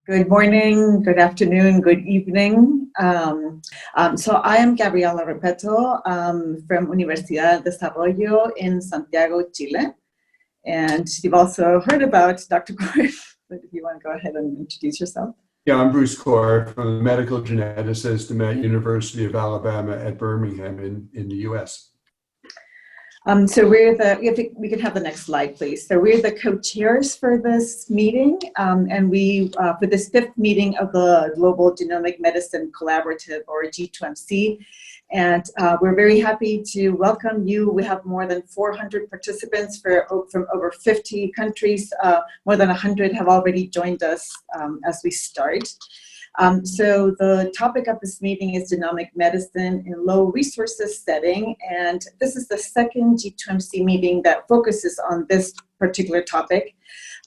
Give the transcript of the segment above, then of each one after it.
Good morning, good afternoon, good evening. So I am Gabriela Repeto from Universidad de Desarrollo in Santiago, Chile. And you've also heard about Dr. Cord, but if you want to go ahead and introduce yourself. Yeah, I'm Bruce Cord, from the medical geneticist at University of Alabama at Birmingham in the US. So we can have the next slide, please. So we're the co-chairs for this meeting, and for this 5th meeting of the Global Genomic Medicine Collaborative, or G2MC, and we're very happy to welcome you. We have more than 400 participants from over 50 countries. More than 100 have already joined us as we start. So the topic of this meeting is genomic medicine in low resources setting, and this is the 2nd G2MC meeting that focuses on this particular topic.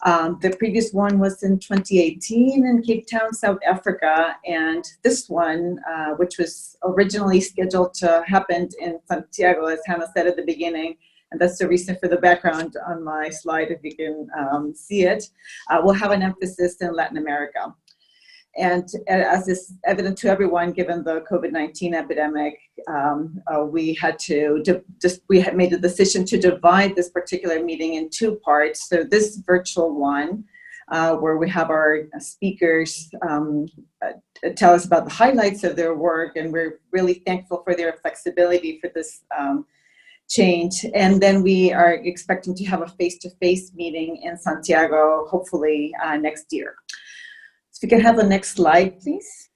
The previous one was in 2018 in Cape Town, South Africa, and this one, which was originally scheduled to happen in Santiago, as Hannah said at the beginning, and that's the reason for the background on my slide, if you can see it, will have an emphasis in Latin America. And as is evident to everyone, given the COVID-19 epidemic, we had made the decision to divide this particular meeting in 2 parts. So this virtual one, where we have our speakers tell us about the highlights of their work, and we're really thankful for their flexibility for this change. And then we are expecting to have a face-to-face meeting in Santiago, hopefully next year. If you can have the next slide, please.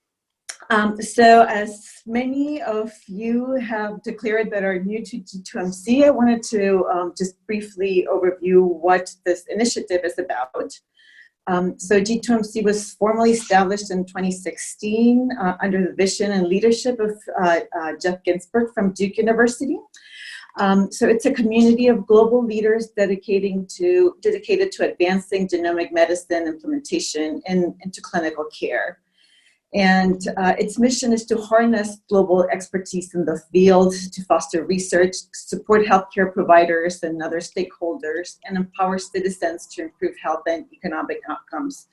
So as many of you have declared that are new to G2MC, I wanted to just briefly overview what this initiative is about. So G2MC was formally established in 2016 under the vision and leadership of Jeff Ginsburg from Duke University. So it's a community of global leaders dedicated to advancing genomic medicine implementation into clinical care. And its mission is to harness global expertise in the field, to foster research, support healthcare providers and other stakeholders, and empower citizens to improve health and economic outcomes.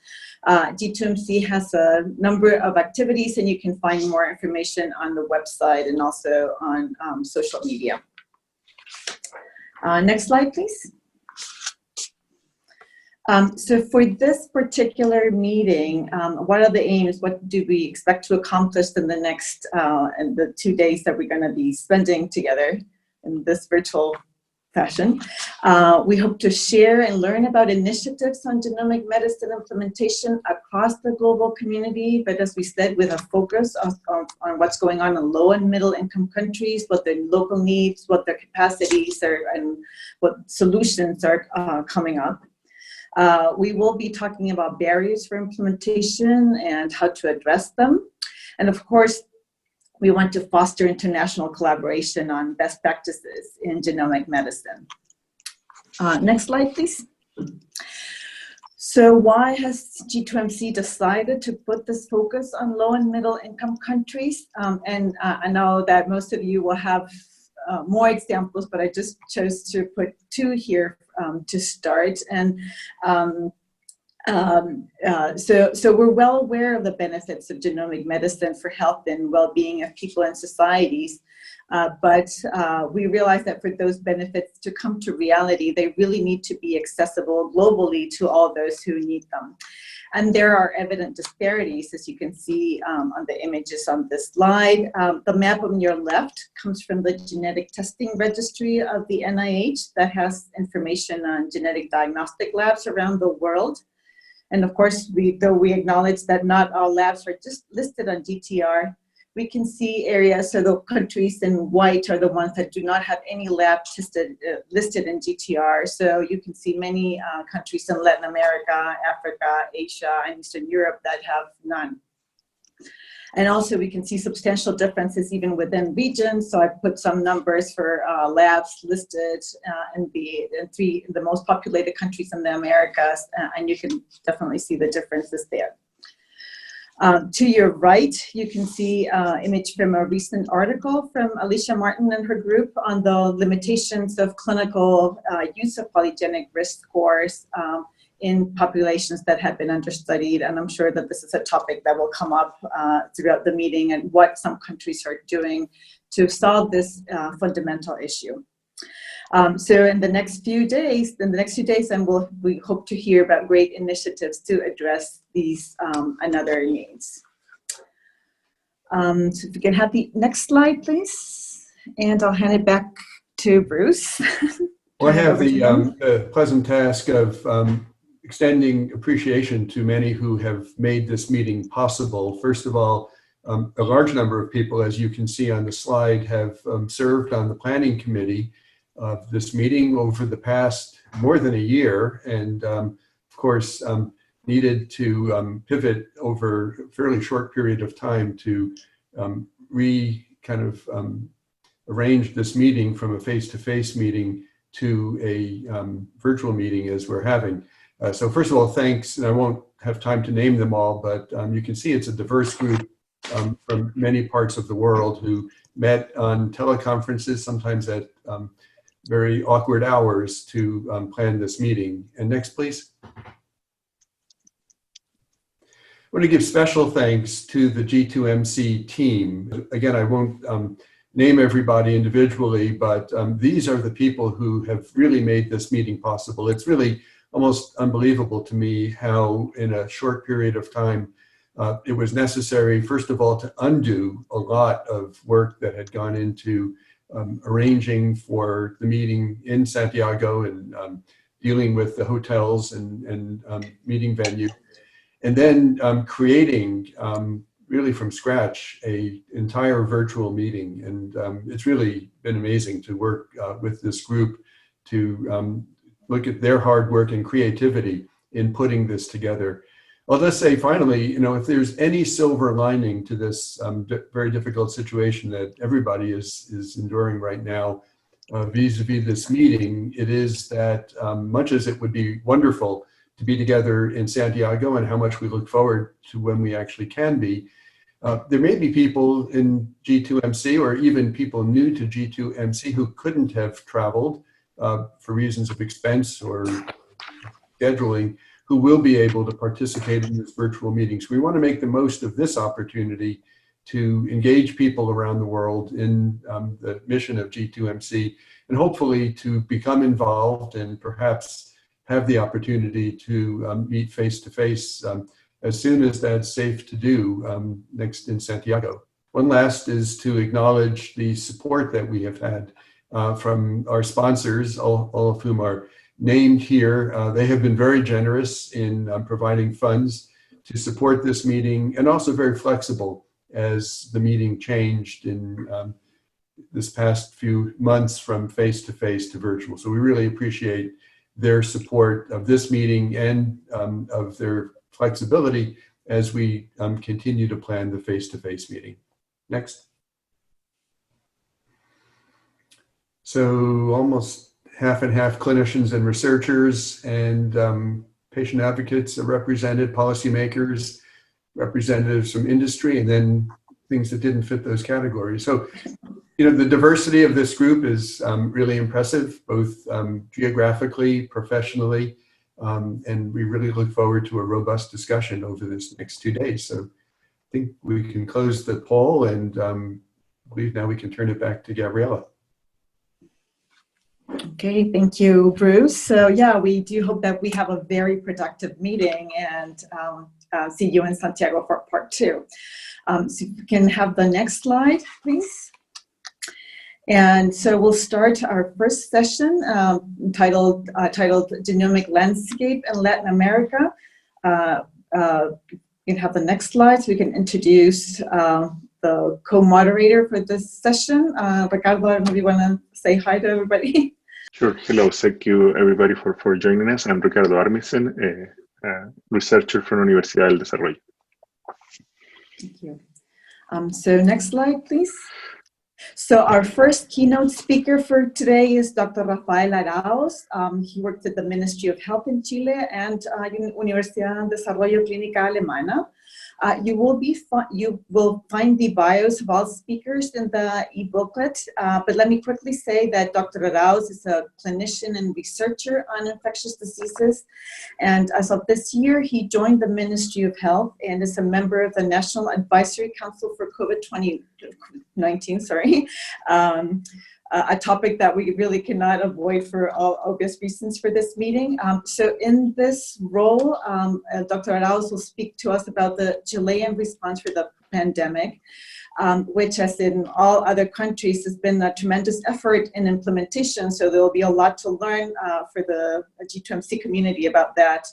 G2MC has a number of activities, and you can find more information on the website and also on social media. Next slide, please. So for this particular meeting, what are the aims? What do we expect to accomplish in the next in the 2 days that we're going to be spending together in this virtual fashion? We hope to share and learn about initiatives on genomic medicine implementation across the global community, but as we said, with a focus on what's going on in low and middle income countries, what their local needs, what their capacities are, and what solutions are coming up. We will be talking about barriers for implementation and how to address them. And of course, we want to foster international collaboration on best practices in genomic medicine. Next slide, please. So why has G2MC decided to put this focus on low and middle income countries? And I know that most of you will have more examples, but I just chose to put 2 here to start. And so we're well aware of the benefits of genomic medicine for health and well-being of people and societies, but we realize that for those benefits to come to reality, they really need to be accessible globally to all those who need them. And there are evident disparities, as you can see on the images on this slide. The map on your left comes from the genetic testing registry of the NIH that has information on genetic diagnostic labs around the world. And of course, though we acknowledge that not all labs are just listed on GTR, we can see areas, so the countries in white are the ones that do not have any lab listed in GTR. So you can see many countries in Latin America, Africa, Asia, and Eastern Europe that have none. And also we can see substantial differences even within regions. So I put some numbers for labs listed in the most populated countries in the Americas, and you can definitely see the differences there. To your right, you can see an image from a recent article from Alicia Martin and her group on the limitations of clinical use of polygenic risk scores in populations that have been understudied. And I'm sure that this is a topic that will come up throughout the meeting, and what some countries are doing to solve this fundamental issue. So in the next few days, and we hope to hear about great initiatives to address these and other needs. So if we can have the next slide, please. And I'll hand it back to Bruce. Well, I have the pleasant task of extending appreciation to many who have made this meeting possible. First of all, a large number of people, as you can see on the slide, have served on the planning committee of this meeting over the past more than a year, and of course needed to pivot over a fairly short period of time to arrange this meeting from a face-to-face meeting to a virtual meeting as we're having. So first of all, thanks, and I won't have time to name them all, but you can see it's a diverse group from many parts of the world who met on teleconferences, sometimes at very awkward hours, to plan this meeting. And next, please. I want to give special thanks to the G2MC team. Again, I won't name everybody individually, but these are the people who have really made this meeting possible. It's really almost unbelievable to me how in a short period of time it was necessary, first of all, to undo a lot of work that had gone into arranging for the meeting in Santiago and dealing with the hotels and meeting venue, and then creating really from scratch a entire virtual meeting. And it's really been amazing to work with this group to look at their hard work and creativity in putting this together. I'll just say finally, if there's any silver lining to this very difficult situation that everybody is enduring right now vis-a-vis this meeting, it is that much as it would be wonderful to be together in Santiago, and how much we look forward to when we actually can be, there may be people in G2MC or even people new to G2MC who couldn't have traveled for reasons of expense or scheduling, who will be able to participate in this virtual meeting. So we want to make the most of this opportunity to engage people around the world in the mission of G2MC, and hopefully to become involved and perhaps have the opportunity to meet face-to-face as soon as that's safe to do next in Santiago. One last is to acknowledge the support that we have had from our sponsors, all of whom are named here. They have been very generous in providing funds to support this meeting, and also very flexible as the meeting changed in this past few months from face-to-face to virtual. So we really appreciate their support of this meeting and of their flexibility as we continue to plan the face-to-face meeting. Next. So almost half and half clinicians and researchers, and patient advocates are represented, policymakers, representatives from industry, and then things that didn't fit those categories. So, the diversity of this group is really impressive, both geographically, professionally, and we really look forward to a robust discussion over this next 2 days. So I think we can close the poll, and I believe now we can turn it back to Gabriela. Okay, thank you, Bruce. So yeah, we do hope that we have a very productive meeting, and see you in Santiago for part 2. So if we can have the next slide, please. And so we'll start our first session titled Genomic Landscape in Latin America. You can have the next slide so we can introduce the co-moderator for this session. Ricardo, maybe you want to say hi to everybody? Sure. Hello. Thank you, everybody, for joining us. I'm Ricardo Armisen, a researcher from Universidad del Desarrollo. Thank you. So next slide, please. So our first keynote speaker for today is Dr. Rafael Arauz. He worked at the Ministry of Health in Chile and Universidad del Desarrollo Clínica Alemana. You will find the bios of all speakers in the e-booklet, but let me quickly say that Dr. Arauz is a clinician and researcher on infectious diseases, and as of this year, he joined the Ministry of Health and is a member of the National Advisory Council for COVID-19, a topic that we really cannot avoid for all obvious reasons for this meeting. So in this role, Dr. Arauz will speak to us about the Chilean response for the pandemic, which, as in all other countries, has been a tremendous effort in implementation. So there will be a lot to learn for the G2MC community about that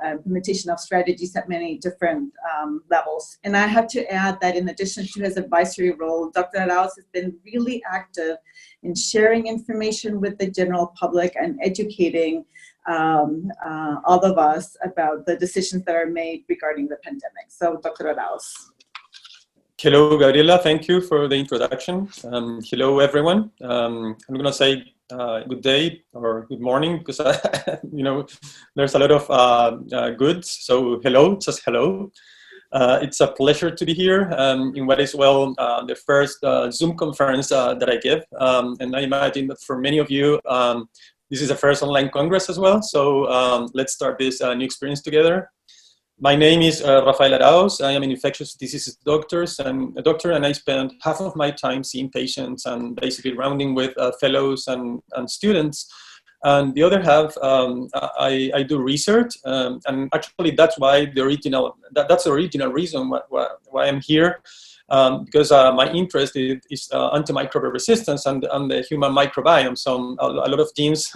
implementation of strategies at many different levels. And I have to add that in addition to his advisory role, Dr. Arauz has been really active in sharing information with the general public and educating all of us about the decisions that are made regarding the pandemic. So Dr. Arauz. Hello, Gabriela. Thank you for the introduction. Hello, everyone. I'm going to say good day or good morning because there's a lot of goods. So hello, just hello. It's a pleasure to be here in what is the first Zoom conference that I give, and I imagine that for many of you, this is the first online congress as well. So let's start this new experience together. My name is Rafael Arauz. I am an infectious diseases doctor, and I spend half of my time seeing patients and basically rounding with fellows and students. And the other half, I do research, and actually that's why that's the original reason why I'm here, because my interest is antimicrobial resistance and the human microbiome, so a lot of genes.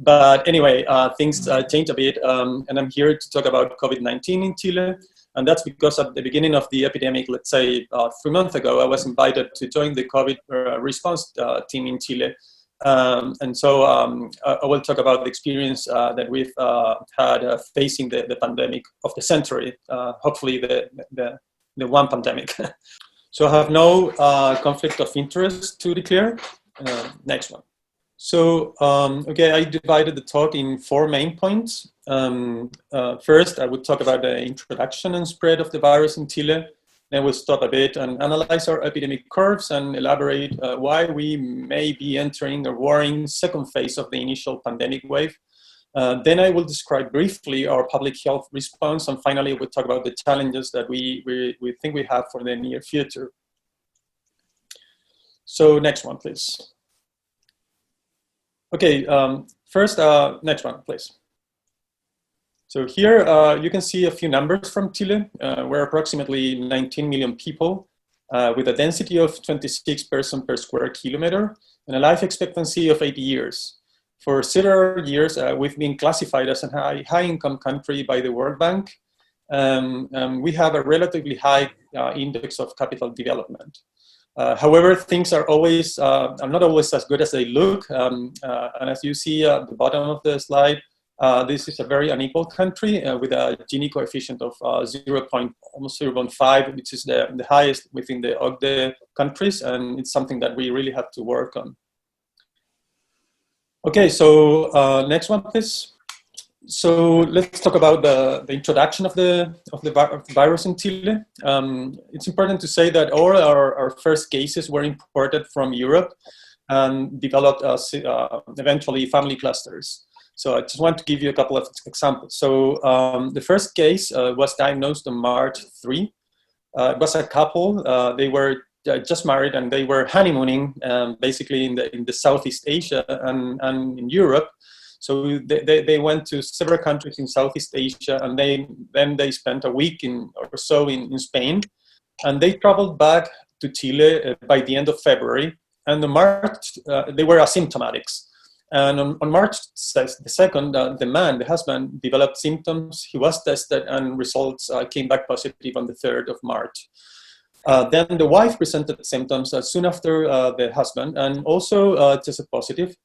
But anyway, things change a bit, and I'm here to talk about COVID-19 in Chile. And that's because at the beginning of the epidemic, let's say 3 months ago, I was invited to join the COVID response team in Chile. And so I will talk about the experience that we've had facing the pandemic of the century, hopefully the one pandemic. So I have no conflict of interest to declare. Next one. So, okay, I divided the talk in 4 main points. First, I would talk about the introduction and spread of the virus in Chile. Then we'll stop a bit and analyze our epidemic curves and elaborate why we may be entering a worrying second phase of the initial pandemic wave. Then I will describe briefly our public health response, and finally we'll talk about the challenges that we think we have for the near future. So next one, please. Okay, first, next one, please. So here you can see a few numbers from Chile. We're approximately 19 million people with a density of 26 persons per square kilometer and a life expectancy of 80 years. For several years, we've been classified as a high-income country by the World Bank. We have a relatively high index of capital development. However, things are not always as good as they look. And as you see at the bottom of the slide, this is a very unequal country with a Gini coefficient of almost 0.5, which is the highest within the OCDE countries, and it's something that we really have to work on. Okay, so next one, please. So let's talk about the introduction of the virus in Chile. It's important to say that all our first cases were imported from Europe and developed eventually family clusters. So I just want to give you a couple of examples. So the first case was diagnosed on March 3. It was a couple. They were just married and they were honeymooning basically in the Southeast Asia and in Europe. So they went to several countries in Southeast Asia, and then they spent a week or so in Spain, and they traveled back to Chile by the end of February. And on March, they were asymptomatics. And on March 2nd, the husband, developed symptoms. He was tested, and results came back positive on the 3rd of March. Then the wife presented symptoms soon after the husband, and also tested positive.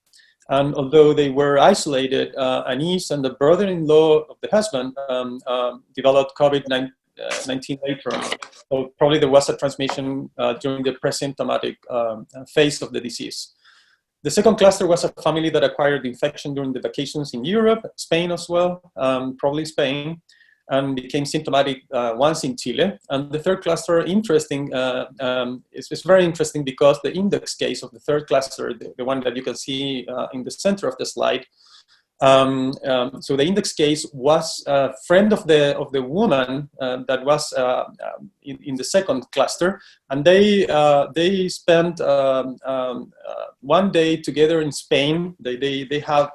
And although they were isolated, Anise and the brother-in-law of the husband developed COVID-19 later on. So probably there was a transmission during the pre-symptomatic phase of the disease. The second cluster was a family that acquired the infection during the vacations in Europe, Spain as well, probably Spain. and became symptomatic once in Chile. And the third cluster, interesting, it's very interesting because the index case of the third cluster, the one that you can see in the center of the slide, so the index case was a friend of the woman that was in the second cluster, and they spent 1 day together in Spain. They had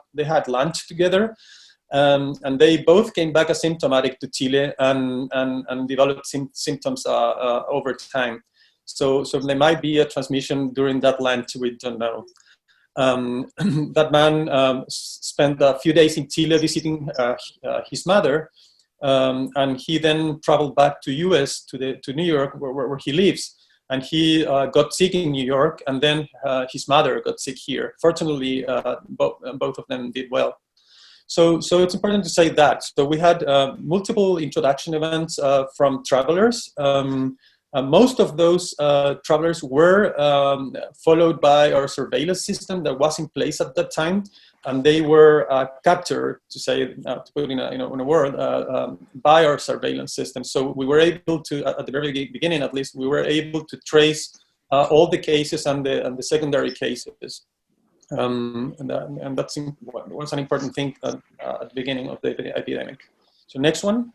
lunch together. And they both came back asymptomatic to Chile and developed symptoms over time. So there might be a transmission during that lunch, we don't know. That man spent a few days in Chile visiting his mother, and he then traveled back to US, to New York, where he lives. And he got sick in New York, and then his mother got sick here. Fortunately, both of them did well. So it's important to say that. So we had multiple introduction events from travelers. Most of those travelers were followed by our surveillance system that was in place at that time, and they were captured, to put in a word, by our surveillance system. So we were able to, at the very beginning at least, we were able to trace all the cases and the secondary cases. And that was an important thing at the beginning of the epidemic. So next one.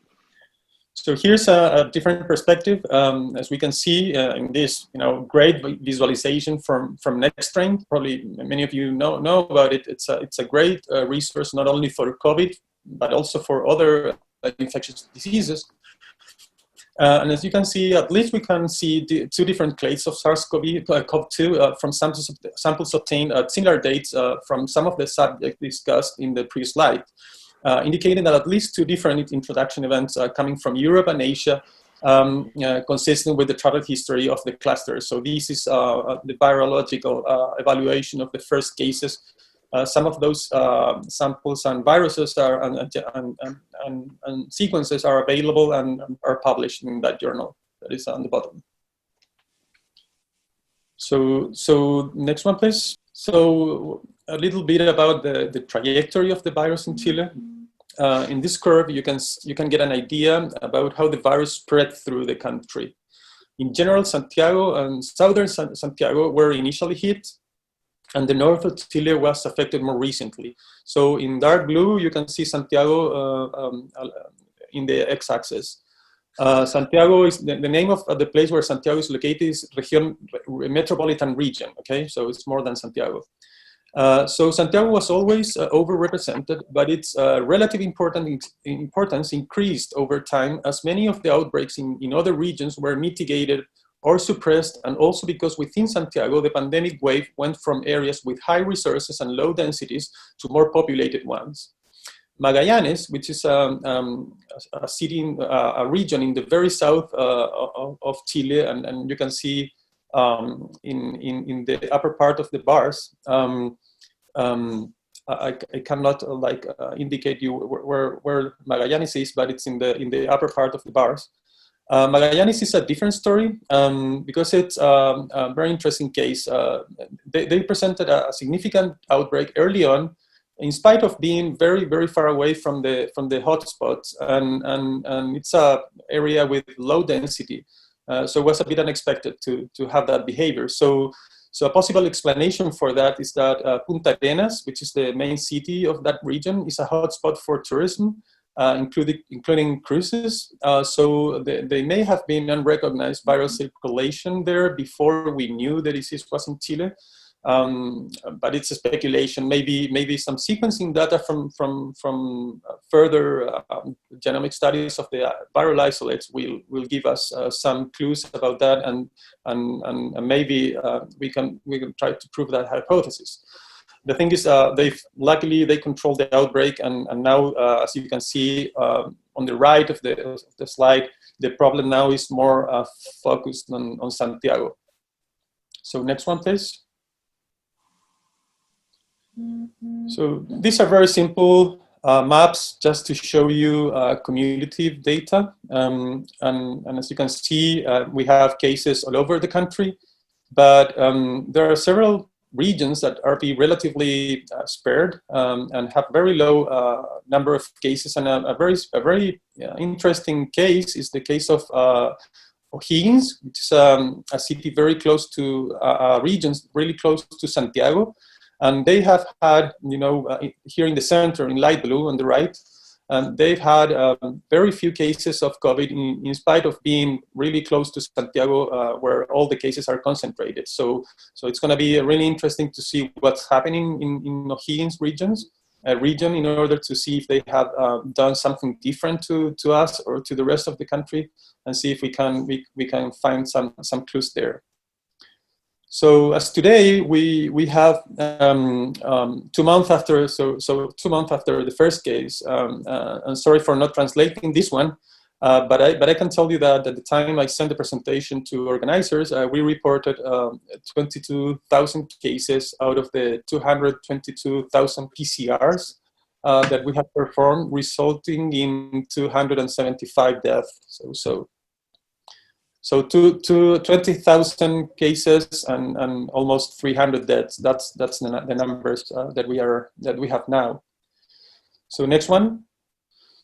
So here's a different perspective. As we can see in this, great visualization from NextTrain. Probably many of you know about it. It's a great resource not only for COVID but also for other infectious diseases. And as you can see, at least we can see two different clades of SARS-CoV-2 from samples obtained at similar dates from some of the subjects discussed in the previous slide, indicating that at least two different introduction events coming from Europe and Asia, consistent with the travel history of the clusters. So this is the virological evaluation of the first cases. Some of those samples and viruses and sequences are available and are published in that journal that is on the bottom. So next one, please. So a little bit about the trajectory of the virus in Chile. In this curve, you can get an idea about how the virus spread through the country. In general, Santiago and southern Santiago were initially hit, and the north of Chile was affected more recently. So in dark blue, you can see Santiago in the x-axis. Santiago is the name of the place where Santiago is located is metropolitan region. Okay, so it's more than Santiago. So Santiago was always overrepresented, but its relative importance increased over time as many of the outbreaks in other regions were mitigated or suppressed, and also because within Santiago, the pandemic wave went from areas with high resources and low densities to more populated ones. Magallanes, which is a region in the very south of Chile, and you can see in the upper part of the bars, I cannot indicate you where Magallanes is, but it's in the upper part of the bars. Magallanes is a different story because it's a very interesting case. They presented a significant outbreak early on, in spite of being very, very far away from the hotspots, and it's an area with low density. So it was a bit unexpected to have that behavior. So a possible explanation for that is that Punta Arenas, which is the main city of that region, is a hotspot for tourism, including cruises. So they may have been unrecognized viral circulation there before we knew the disease was in Chile. But it's a speculation. Maybe some sequencing data from further genomic studies of the viral isolates will give us some clues about that, and maybe we can try to prove that hypothesis. The thing is, luckily they controlled the outbreak, and now, as you can see on the right of the slide, the problem now is more focused on Santiago. So next one, please. So these are very simple maps just to show you cumulative data. And as you can see, we have cases all over the country, but there are several regions that are relatively spared and have very low number of cases. And a very interesting case is the case of O'Higgins, which is a city very close to regions really close to Santiago. And they have had, here in the center, in light blue on the right, and they've had very few cases of COVID in spite of being really close to Santiago, where all the cases are concentrated. So it's going to be really interesting to see what's happening in O'Higgins region in order to see if they have done something different to us or to the rest of the country, and see if we can find some clues there. So as today we have 2 months after, so 2 months after the first case. I'm sorry for not translating this one, but I can tell you that at the time I sent the presentation to organizers, we reported 22,000 cases out of the 222,000 PCRs that we have performed, resulting in 275 deaths. So 20,000 cases and almost 300 deaths. That's the numbers that we have now. So next one.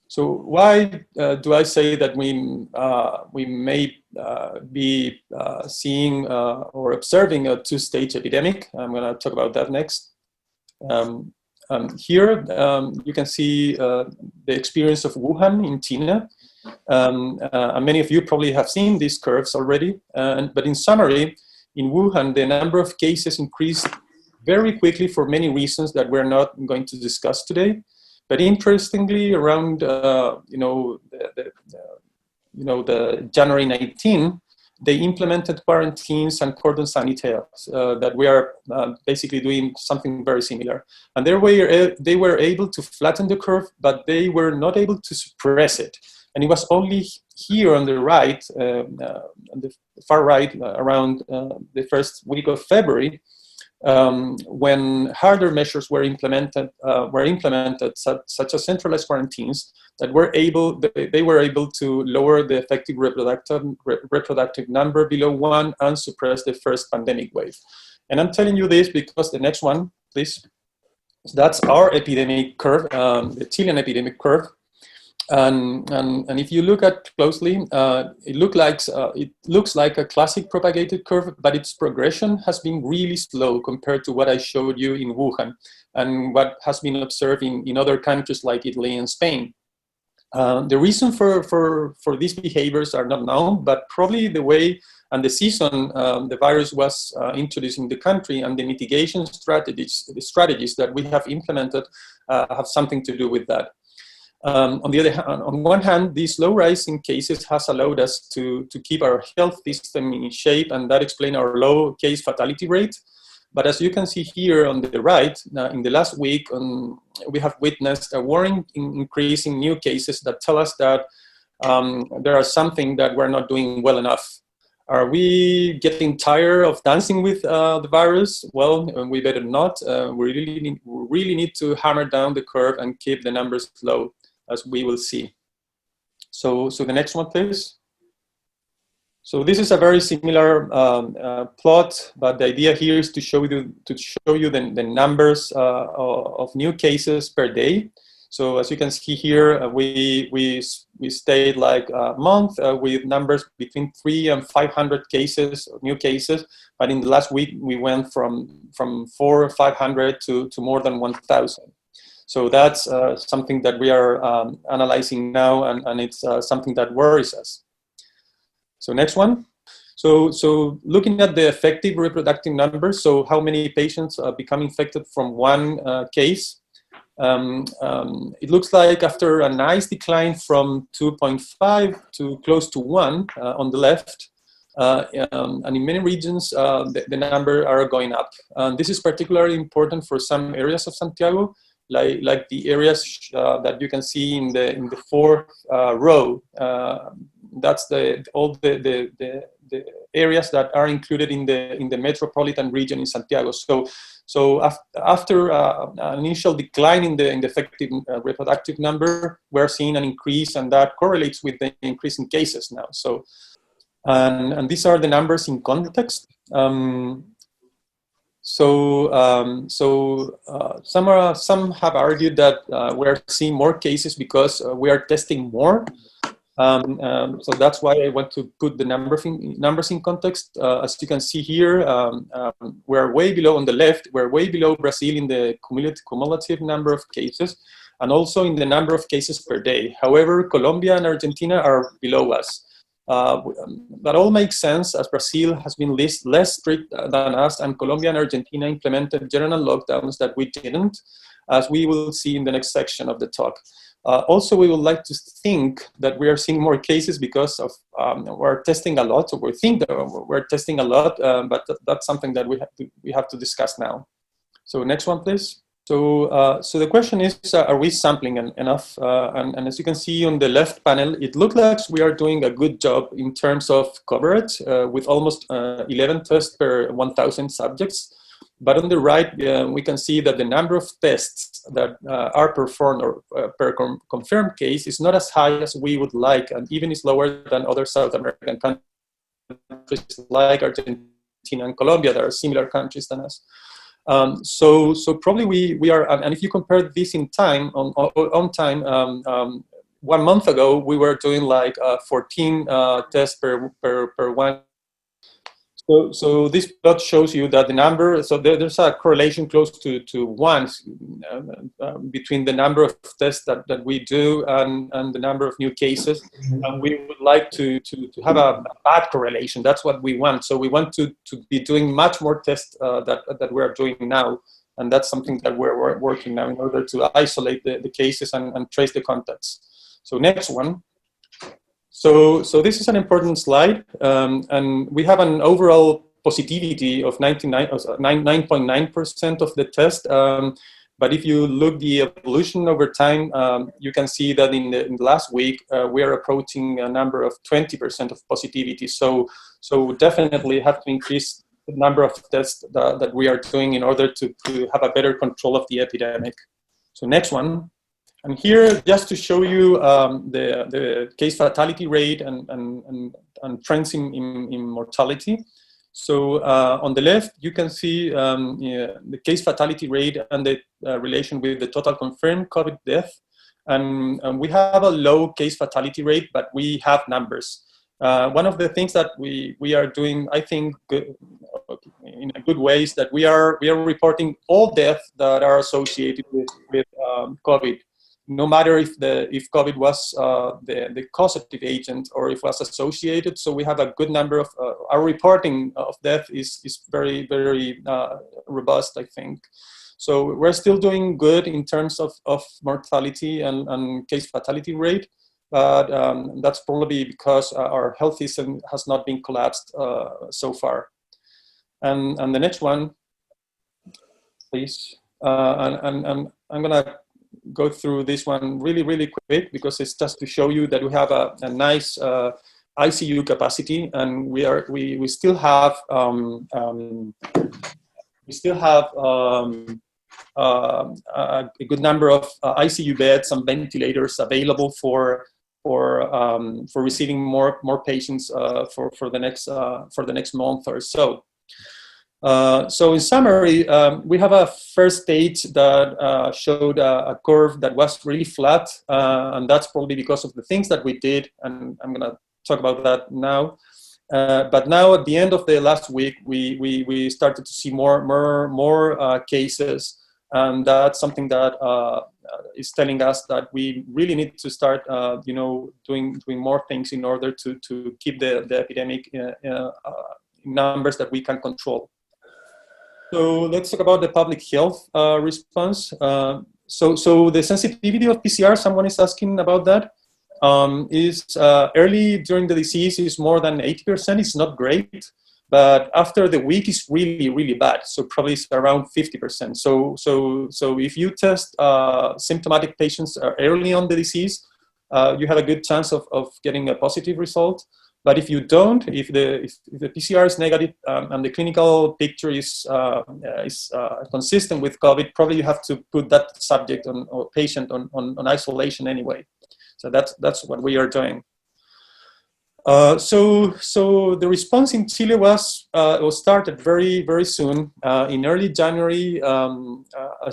So why do I say that we may be seeing or observing a two-stage epidemic? I'm going to talk about that next. Here you can see the experience of Wuhan in China. And many of you probably have seen these curves already, but in summary, in Wuhan, the number of cases increased very quickly for many reasons that we're not going to discuss today. But interestingly, around the January 19, they implemented quarantines and cordon sanitaires that we are basically doing something very similar. And they were able to flatten the curve, but they were not able to suppress it. And it was only here on the right, on the far right, around the first week of February, when harder measures were implemented, such as centralized quarantines, that they were able to lower the effective reproductive number below 1 and suppress the first pandemic wave. And I'm telling you this because the next one, please, that's our epidemic curve, the Chilean epidemic curve. And if you look at closely, it looks like a classic propagated curve, but its progression has been really slow compared to what I showed you in Wuhan and what has been observed in other countries like Italy and Spain. The reason for these behaviors are not known, but probably the way and the season the virus was introduced in the country and the mitigation strategies that we have implemented have something to do with that. On the other hand, on one hand, this low rise in cases has allowed us to keep our health system in shape, and that explains our low case fatality rate. But as you can see here on the right, in the last week, we have witnessed a worrying increase in new cases that tell us that there are something that we're not doing well enough. Are we getting tired of dancing with the virus? Well, we better not. We really need to hammer down the curve and keep the numbers low, as we will see. So the next one, please. So this is a very similar plot, but the idea here is to show you the numbers of new cases per day. So as you can see here, we stayed like a month with numbers between 300 and 500 cases, new cases, but in the last week we went from 400 or 500 to more than 1,000. So that's something that we are analyzing now, and it's something that worries us. So next one. So looking at the effective reproductive numbers, so how many patients become infected from one case, it looks like after a nice decline from 2.5 to close to 1 on the left, and in many regions, the number are going up. This is particularly important for some areas of Santiago, like the areas that you can see in the fourth row. That's all the areas that are included in the metropolitan region in Santiago. So after an initial decline in the effective reproductive number, we're seeing an increase, and that correlates with the increase in cases now. So and these are the numbers in context. Some have argued that we're seeing more cases because we are testing more. So that's why I want to put the numbers in context. As you can see here, we're way below on the left. We're way below Brazil in the cumulative number of cases, and also in the number of cases per day. However, Colombia and Argentina are below us. That all makes sense, as Brazil has been less strict than us, and Colombia and Argentina implemented general lockdowns that we didn't, as we will see in the next section of the talk. Also, we would like to think that we are seeing more cases because of we're testing a lot, or we think that we're testing a lot, but that's something that we have to discuss now. So next one, please. So the question is, are we sampling enough? And as you can see on the left panel, it looks like we are doing a good job in terms of coverage with almost 11 tests per 1,000 subjects. But on the right, we can see that the number of tests that are performed or per confirmed case is not as high as we would like, and even is lower than other South American countries like Argentina and Colombia that are similar countries than us. So probably we are, and if you compare this in time, on time, 1 month ago, we were doing like 14 tests per one. So this plot shows you that the number, so there's a correlation close to 1 between the number of tests that we do and the number of new cases. And we would like to have a bad correlation. That's what we want. So we want to be doing much more tests that we're doing now. And that's something that we're working now in order to isolate the cases and trace the contacts. So next one. So this is an important slide, and we have an overall positivity of 9.9% of the test. But if you look the evolution over time, you can see that in the last week, we are approaching a number of 20% of positivity. So definitely have to increase the number of tests that we are doing in order to have a better control of the epidemic. So next one. And here, just to show you the case fatality rate and trends in mortality. So on the left, you can see the case fatality rate and the relation with the total confirmed COVID death. And we have a low case fatality rate, but we have numbers. One of the things that we are doing, I think, in a good way is that we are reporting all deaths that are associated with COVID. No matter if COVID was the causative agent or if it was associated. So we have a good number of, our reporting of death is very, very robust, I think. So we're still doing good in terms of mortality and case fatality rate, but that's probably because our health system has not been collapsed so far. And the next one, please. And I'm gonna go through this one really quick because it's just to show you that we have a nice ICU capacity, and we still have a good number of ICU beds and ventilators available for receiving more patients for the next month or so. So in summary, we have a first stage that showed a curve that was really flat, and that's probably because of the things that we did, and I'm going to talk about that now. But now at the end of the last week, we started to see more cases, and that's something that is telling us that we really need to start, doing more things in order to keep the epidemic in numbers that we can control. So let's talk about the public health response. So the sensitivity of PCR, someone is asking about that, is early during the disease is more than 80%. It's not great, but after the week is really bad. So probably it's around 50%. So if you test symptomatic patients early on the disease, you have a good chance of getting a positive result. But if you don't, if the PCR is negative and the clinical picture is consistent with COVID, probably you have to put that subject or patient on isolation anyway. So that's what we are doing. So the response in Chile was started very soon. In early January, a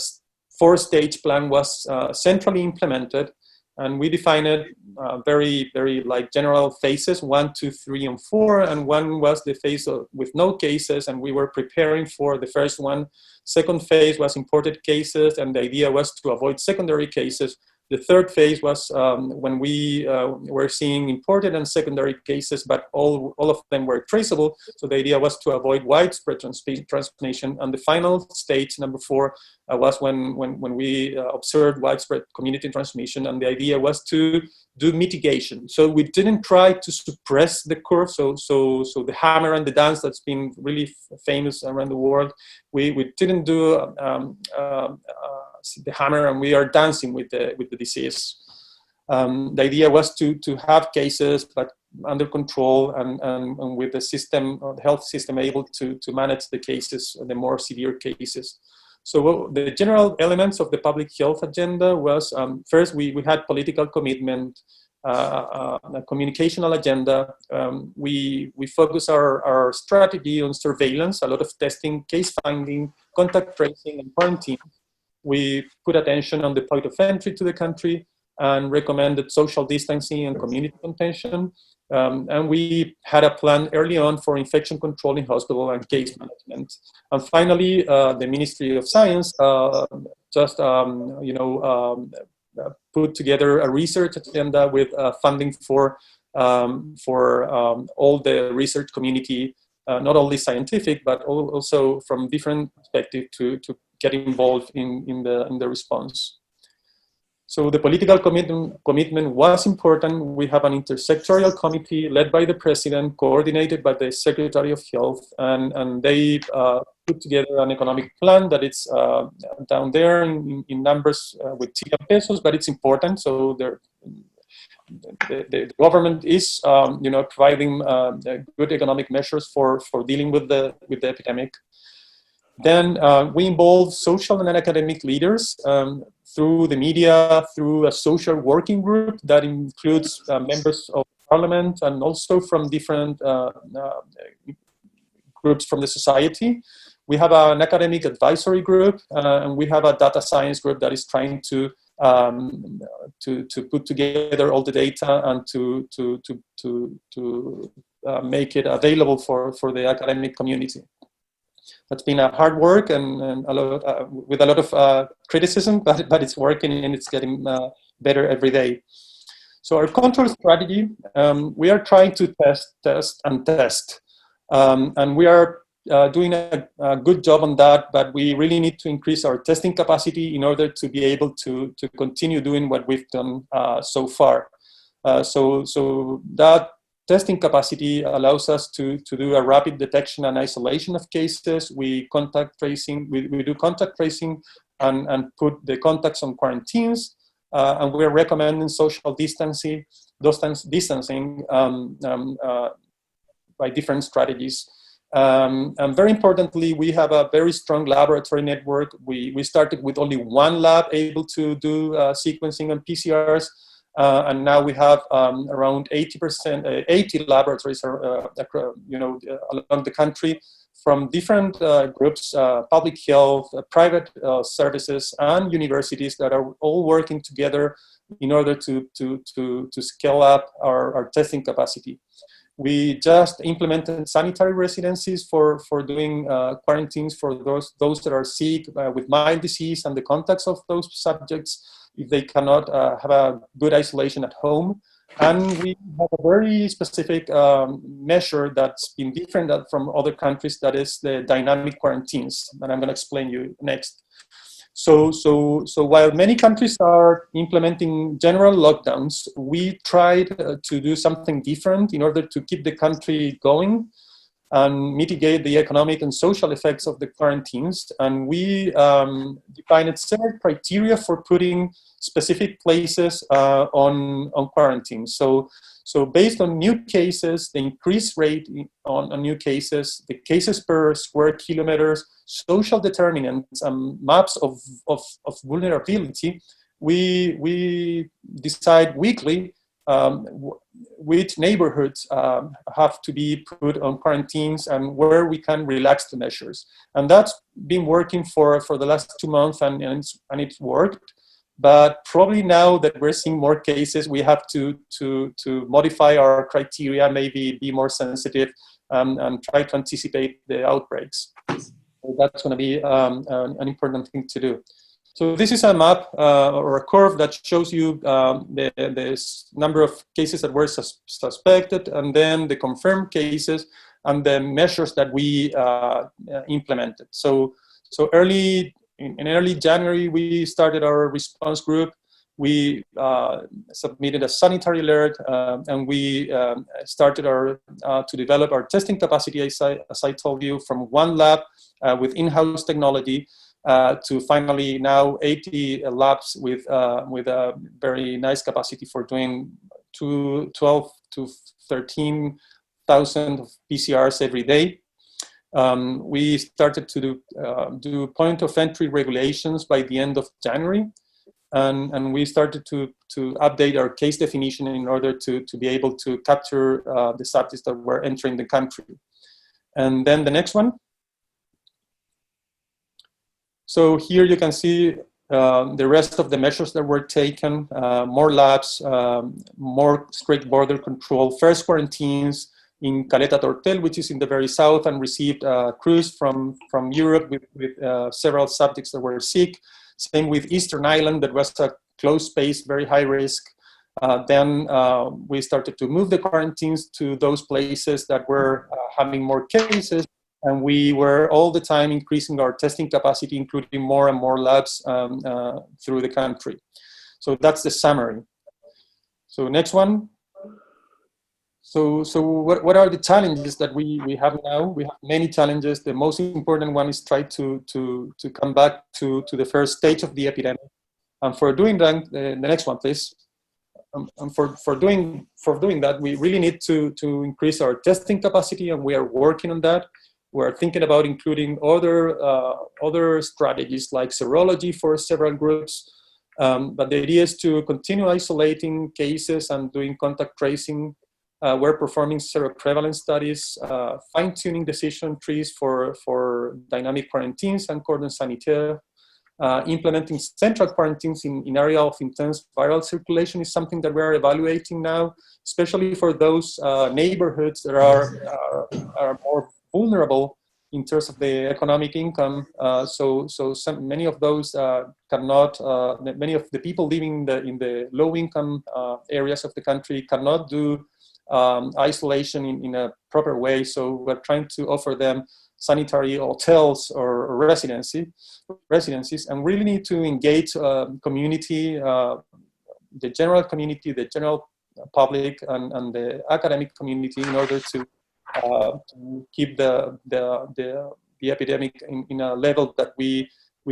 4-stage plan was centrally implemented, and we defined it very like general phases, 1, 2, 3, and 4. And one was the phase with no cases, and we were preparing for the first one. Second phase was imported cases, and the idea was to avoid secondary cases. The third phase was when we were seeing imported and secondary cases, but all of them were traceable. So the idea was to avoid widespread transmission. And the final stage, number 4, was when we observed widespread community transmission. And the idea was to do mitigation. So we didn't try to suppress the curve. So the hammer and the dance that's been really famous around the world, we didn't do the hammer and we are dancing with the disease. The idea was to have cases, but under control and with the system, the health system, able to manage the cases, the more severe cases. So the general elements of the public health agenda was, first, we had political commitment, a communicational agenda. We focus our strategy on surveillance, a lot of testing, case finding, contact tracing, and quarantine. We put attention on the point of entry to the country and recommended social distancing and community contention. And we had a plan early on for infection control in hospital and case management. And finally, the Ministry of Science put together a research agenda with funding for all the research community, not only scientific, but also from different perspectives to get involved in the response. So the political commitment was important. We have an intersectorial committee led by the president, coordinated by the Secretary of Health, and they put together an economic plan that is down there in numbers with Chilean pesos, but it's important. So the government is providing good economic measures for dealing with the epidemic. Then we involve social and academic leaders through the media, through a social working group that includes members of parliament and also from different groups from the society. We have an academic advisory group, and we have a data science group that is trying to put together all the data and to make it available for the academic community. That's been a hard work and a lot with a lot of criticism, but it's working and it's getting better every day. So our control strategy, we are trying to test, and we are doing a good job on that, but we really need to increase our testing capacity in order to be able to continue doing what we've done so far. So that testing capacity allows us to do a rapid detection and isolation of cases. We do contact tracing and put the contacts on quarantines, and we're recommending social distancing by different strategies. And very importantly, we have a very strong laboratory network. We started with only one lab able to do sequencing and PCRs. And now we have around 80 laboratories along the country from different groups, public health, private services, and universities that are all working together in order to scale up our testing capacity. We just implemented sanitary residencies for doing quarantines for those that are sick with mild disease and the contacts of those subjects if they cannot have a good isolation at home. And we have a very specific measure that's been different from other countries, that is the dynamic quarantines, and I'm going to explain you next. So while many countries are implementing general lockdowns, we tried to do something different in order to keep the country going and mitigate the economic and social effects of the quarantines. And we defined several criteria for putting specific places on quarantine. So based on new cases, the increased rate on new cases, the cases per square kilometers, social determinants, and maps of vulnerability, we decide weekly which neighborhoods have to be put on quarantines and where we can relax the measures. And that's been working for the last 2 months, and it's worked. But probably now that we're seeing more cases, we have to modify our criteria, maybe be more sensitive, and try to anticipate the outbreaks. So that's going to be an important thing to do. So this is a map or a curve that shows you the number of cases that were suspected, and then the confirmed cases and the measures that we implemented. So in early January, we started our response group. We submitted a sanitary alert, and we started to develop our testing capacity, as I told you, from one lab with in-house technology to finally now 80 labs with a very nice capacity for doing 12 to 13,000 PCRs every day. We started to do point of entry regulations by the end of January, and we started to update our case definition in order to be able to capture the subjects that were entering the country. And then the next one. So here you can see the rest of the measures that were taken, more labs, more strict border control, first quarantines in Caleta Tortel, which is in the very south, and received a cruise from Europe with several subjects that were sick. Same with Eastern Island, that was a closed space, very high risk. Then we started to move the quarantines to those places that were having more cases. And we were all the time increasing our testing capacity, including more and more labs through the country. So that's the summary. So next one. So what are the challenges that we have now? We have many challenges. The most important one is try to come back to the first stage of the epidemic. And for doing that, the next one, please. And for doing that, we really need to increase our testing capacity, and we are working on that. We're thinking about including other strategies like serology for several groups. But the idea is to continue isolating cases and doing contact tracing. We're performing seroprevalence studies, fine-tuning decision trees for dynamic quarantines and cordon sanitaire. Implementing central quarantines in area of intense viral circulation is something that we're evaluating now, especially for those neighborhoods that are more vulnerable in terms of the economic income. So many of those cannot, many of the people living in the low-income areas of the country cannot do isolation in a proper way. So we're trying to offer them sanitary hotels or residencies, and really need to engage community, the general community, the general public, and the academic community in order to keep the epidemic in a level that we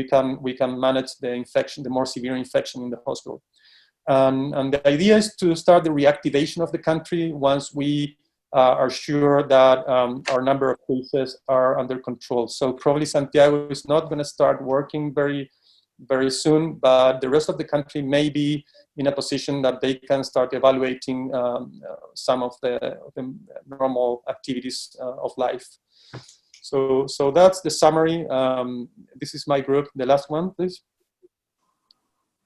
can manage the infection, the more severe infection in the hospital. And the idea is to start the reactivation of the country once we are sure that our number of cases are under control. So probably Santiago is not going to start working very, very soon, but the rest of the country may be in a position that they can start evaluating some of the normal activities of life. So that's the summary. This is my group. The last one, please.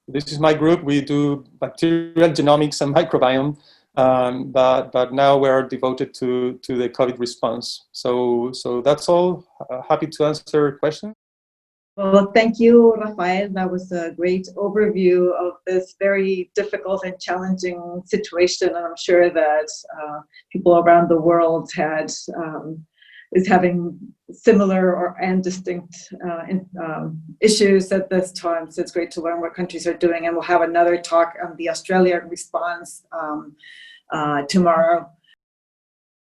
This is my group. We do bacterial genomics and microbiome, but now we're devoted to the COVID response. So that's all. Happy to answer questions. Well, thank you, Rafael. That was a great overview of this very difficult and challenging situation. And I'm sure that people around the world is having similar and distinct issues at this time. So it's great to learn what countries are doing. And we'll have another talk on the Australian response tomorrow.